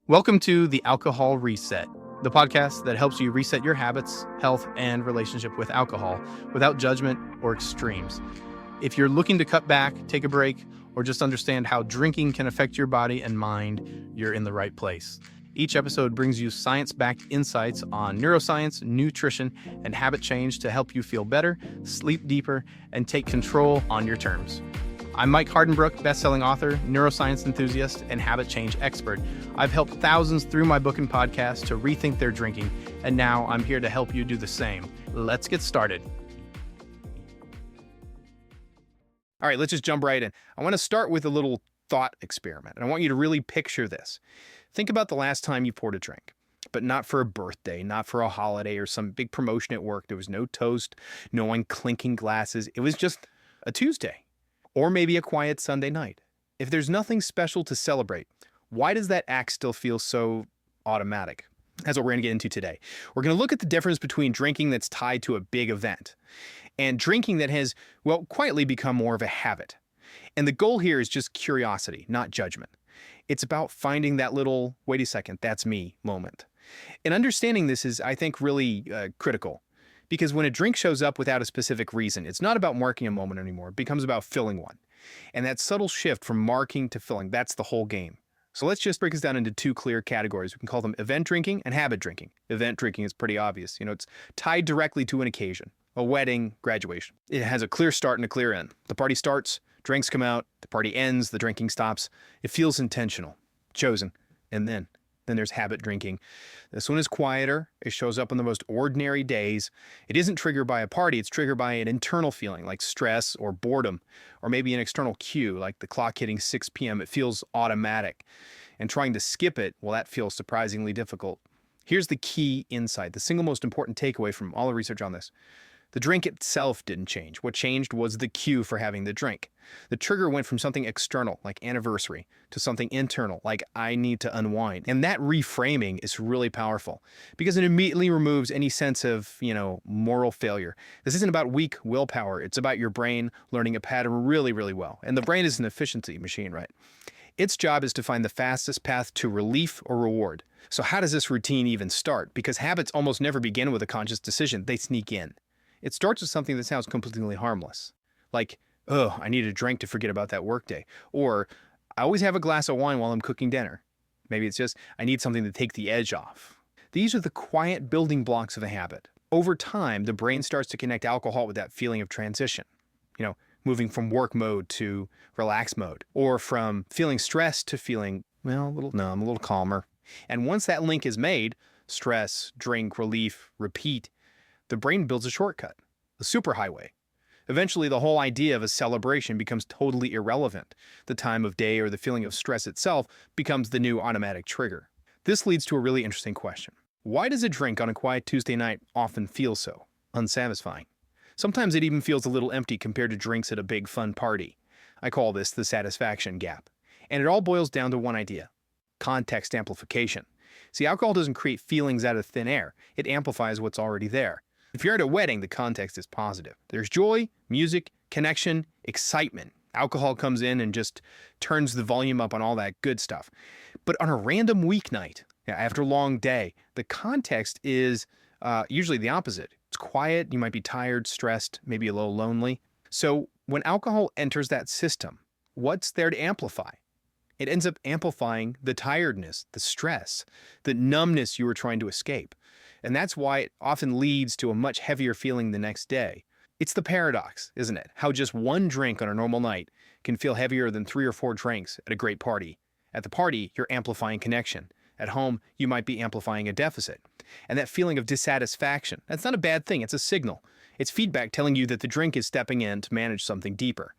Welcome to the Alcohol Reset, the podcast that helps you reset your habits, health, and relationship with alcohol without judgment or extremes. If you're looking to cut back, take a break, or just understand how drinking can affect your body and mind, you're in the right place. Each episode brings you science-backed insights on neuroscience, nutrition, and habit change to help you feel better, sleep deeper, and take control on your terms. I'm Mike Hardenbrook, best-selling author, neuroscience enthusiast, and habit change expert. I've helped thousands through my book and podcast to rethink their drinking, and now I'm here to help you do the same. Let's get started. All right, let's just jump right in. I want to start with a little thought experiment, and I want you to really picture this. Think about the last time you poured a drink, but not for a birthday, not for a holiday or some big promotion at work. There was no toast, no one clinking glasses. It was just a Tuesday. Or maybe a quiet Sunday night. If there's nothing special to celebrate, why does that act still feel so automatic? That's what we're going to get into today. We're going to look at the difference between drinking that's tied to a big event and drinking that has, well, quietly become more of a habit. And the goal here is just curiosity, not judgment. It's about finding that little, wait a second, that's me moment. And understanding this is, I think, really critical. Because when a drink shows up without a specific reason, it's not about marking a moment anymore. It becomes about filling one. And that subtle shift from marking to filling, that's the whole game. So let's just break this down into two clear categories. We can call them event drinking and habit drinking. Event drinking is pretty obvious. It's tied directly to an occasion, a wedding, graduation. It has a clear start and a clear end. The party starts, drinks come out, the party ends, the drinking stops. It feels intentional, chosen, and then there's habit drinking. This one is quieter. It shows up on the most ordinary days. It isn't triggered by a party. It's triggered by an internal feeling like stress or boredom, or maybe an external cue like the clock hitting 6 p.m. It feels automatic. And trying to skip it, well, that feels surprisingly difficult. Here's the key insight, the single most important takeaway from all the research on this. The drink itself didn't change. What changed was the cue for having the drink. The trigger went from something external, like anniversary, to something internal, like I need to unwind. And that reframing is really powerful because it immediately removes any sense of, moral failure. This isn't about weak willpower. It's about your brain learning a pattern really, really well. And the brain is an efficiency machine, right? Its job is to find the fastest path to relief or reward. So how does this routine even start? Because habits almost never begin with a conscious decision. They sneak in. It starts with something that sounds completely harmless, like, oh, I need a drink to forget about that workday, or I always have a glass of wine while I'm cooking dinner. Maybe it's just, I need something to take the edge off. These are the quiet building blocks of a habit. Over time, the brain starts to connect alcohol with that feeling of transition, moving from work mode to relax mode, or from feeling stressed to feeling, a little numb, a little calmer. And once that link is made, stress, drink, relief, repeat, the brain builds a shortcut, a superhighway. Eventually, the whole idea of a celebration becomes totally irrelevant. The time of day or the feeling of stress itself becomes the new automatic trigger. This leads to a really interesting question. Why does a drink on a quiet Tuesday night often feel so unsatisfying? Sometimes it even feels a little empty compared to drinks at a big fun party. I call this the satisfaction gap. And it all boils down to one idea: context amplification. See, alcohol doesn't create feelings out of thin air. It amplifies what's already there. If you're at a wedding, the context is positive. There's joy, music, connection, excitement. Alcohol comes in and just turns the volume up on all that good stuff. But on a random weeknight, after a long day, the context is usually the opposite. It's quiet, you might be tired, stressed, maybe a little lonely. So when alcohol enters that system, what's there to amplify? It ends up amplifying the tiredness, the stress, the numbness you were trying to escape. And that's why it often leads to a much heavier feeling the next day. It's the paradox, isn't it? How just one drink on a normal night can feel heavier than 3 or 4 drinks at a great party. At the party, you're amplifying connection. At home, you might be amplifying a deficit. And that feeling of dissatisfaction, that's not a bad thing, it's a signal. It's feedback telling you that the drink is stepping in to manage something deeper.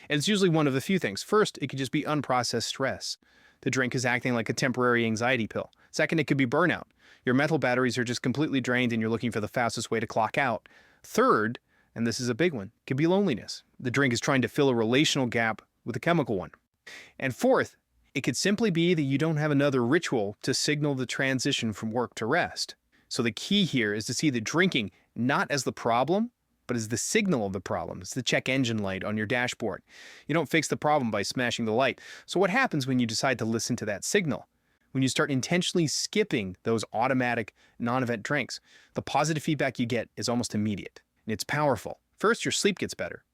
And it's usually one of a few things. First, it could just be unprocessed stress. The drink is acting like a temporary anxiety pill. Second, it could be burnout. Your mental batteries are just completely drained and you're looking for the fastest way to clock out. Third, and this is a big one, could be loneliness. The drink is trying to fill a relational gap with a chemical one. And fourth, it could simply be that you don't have another ritual to signal the transition from work to rest. So the key here is to see the drinking not as the problem, but as the signal of the problem. It's the check engine light on your dashboard. You don't fix the problem by smashing the light. So what happens when you decide to listen to that signal? when you start intentionally skipping those automatic non-event drinks, the positive feedback you get is almost immediate. And it's powerful. First, your sleep gets better.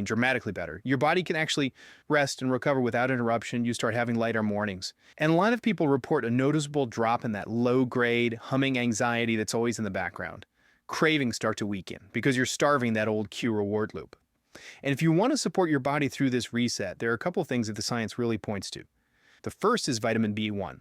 Dramatically better. Your body can actually rest and recover without interruption. You start having lighter mornings. And a lot of people report a noticeable drop in that low-grade, humming anxiety that's always in the background. Cravings start to weaken because you're starving that old cue reward loop. And if you want to support your body through this reset, there are a couple of things that the science really points to. The first is vitamin B1,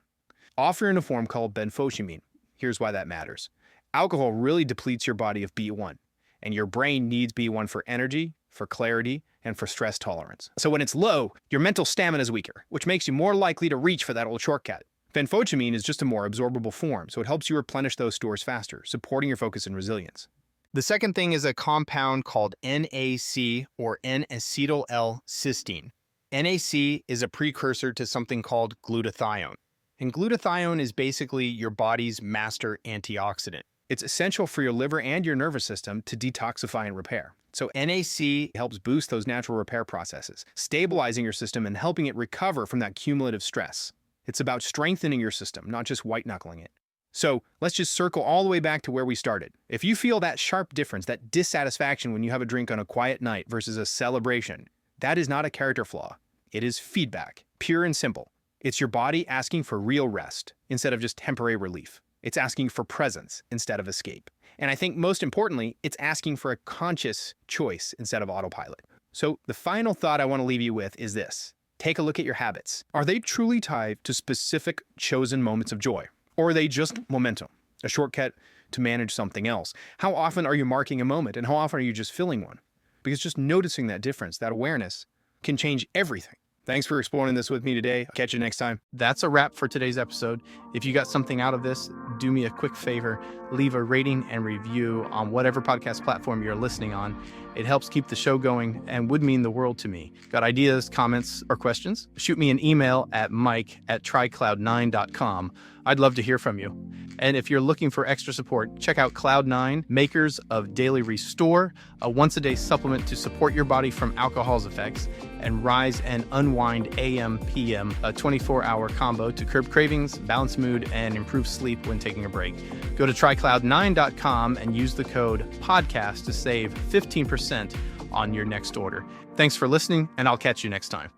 offered in a form called benfotiamine. Here's why that matters. Alcohol really depletes your body of B1, and your brain needs B1 for energy, for clarity, and for stress tolerance. So when it's low, your mental stamina is weaker, which makes you more likely to reach for that old shortcut. Benfotiamine is just a more absorbable form, so it helps you replenish those stores faster, supporting your focus and resilience. The second thing is a compound called NAC, or N-acetyl-L-cysteine. NAC is a precursor to something called glutathione. And glutathione is basically your body's master antioxidant. It's essential for your liver and your nervous system to detoxify and repair. So NAC helps boost those natural repair processes, stabilizing your system and helping it recover from that cumulative stress. It's about strengthening your system, not just white-knuckling it. So let's just circle all the way back to where we started. If you feel that sharp difference, that dissatisfaction when you have a drink on a quiet night versus a celebration, that is not a character flaw. It is feedback, pure and simple. It's your body asking for real rest instead of just temporary relief. It's asking for presence instead of escape. And I think most importantly, it's asking for a conscious choice instead of autopilot. So the final thought I want to leave you with is this. Take a look at your habits. Are they truly tied to specific chosen moments of joy? Or are they just momentum, a shortcut to manage something else? How often are you marking a moment, and how often are you just filling one? Because just noticing that difference, that awareness, can change everything. Thanks for exploring this with me today. I'll catch you next time. That's a wrap for today's episode. If you got something out of this, do me a quick favor. Leave a rating and review on whatever podcast platform you're listening on. It helps keep the show going and would mean the world to me. Got ideas, comments, or questions? Shoot me an email at mike@trycloud9.com. I'd love to hear from you. And if you're looking for extra support, check out Cloud9, makers of Daily Restore, a once-a-day supplement to support your body from alcohol's effects, and Rise and Unwind AM/PM, a 24-hour combo to curb cravings, balance mood, and improve sleep when taking a break. Go to trycloud9.com and use the code PODCAST to save 15% on your next order. Thanks for listening, and I'll catch you next time.